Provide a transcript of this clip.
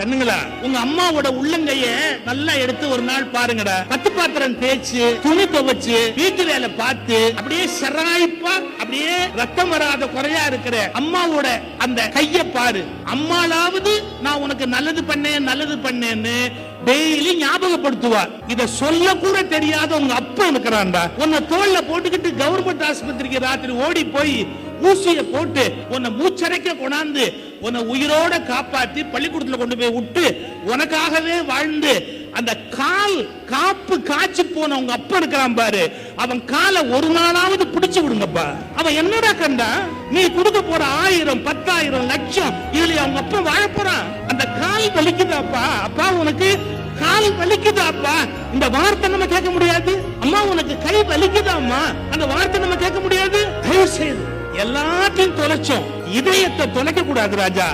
கண்ணுங்களா, உங்க அம்மாவோட உள்ளங்கைய நல்லா எடுத்து ஒரு நாள் பாருங்கடா. பத்து பாத்திரம் தேய்ச்சு, துணி துவைச்சு, வீட்டு வேலை பார்த்து, அப்படியே செராய்ப்பா, அப்படியே ரத்தம் வராத குறையா இருக்கிற அம்மாவோட அந்த கைய பாரு. அம்மாளாவது நான் உனக்கு நல்லது பண்ணேன் நல்லது பண்ணேன்னு டெய்லி ஞாபகப்படுத்துவா. இத சொல்ல கூட தெரியாத உங்க அப்பா இருக்கிறான்டா. உன்னை தோல்ல போட்டுக்கிட்டு கவர்மெண்ட் ஆஸ்பத்திரிக்கு ராத்திரி ஓடி போய் ஊசிய போட்டு உன்னை மூச்சரைக்க கொண்டாந்து உன்னை உயிரோட காப்பாத்தி பள்ளிக்கூடத்துல கொண்டு போய் விட்டு உனக்காகவே வாழ்ந்து அந்த கால் காப்பு காய்ச்சி போன உங்க அப்பா இருக்கிறான் பாரு, அவன் காலை ஒரு நாளாவது பிடிச்சு விடுங்கப்பா. அவன் என்னடா கண்டா, நீ கொடுக்க போற 1000 10,000 லட்சம் இதுல அவங்க அப்பா வாழ போறான். அந்த கால் வலிக்குதாப்பா, அப்பா உனக்கு கால் வலிக்குதாப்பா, இந்த வார்த்தை நம்ம கேட்க முடியாது. அம்மா உனக்கு கை வலிக்குதாம்மா, அந்த வார்த்தை நம்ம கேட்க முடியாது. தயவு செய்து எல்லாத்தையும் தொலைச்சோம், இதயத்தை தொலைக்க கூடாது ராஜா.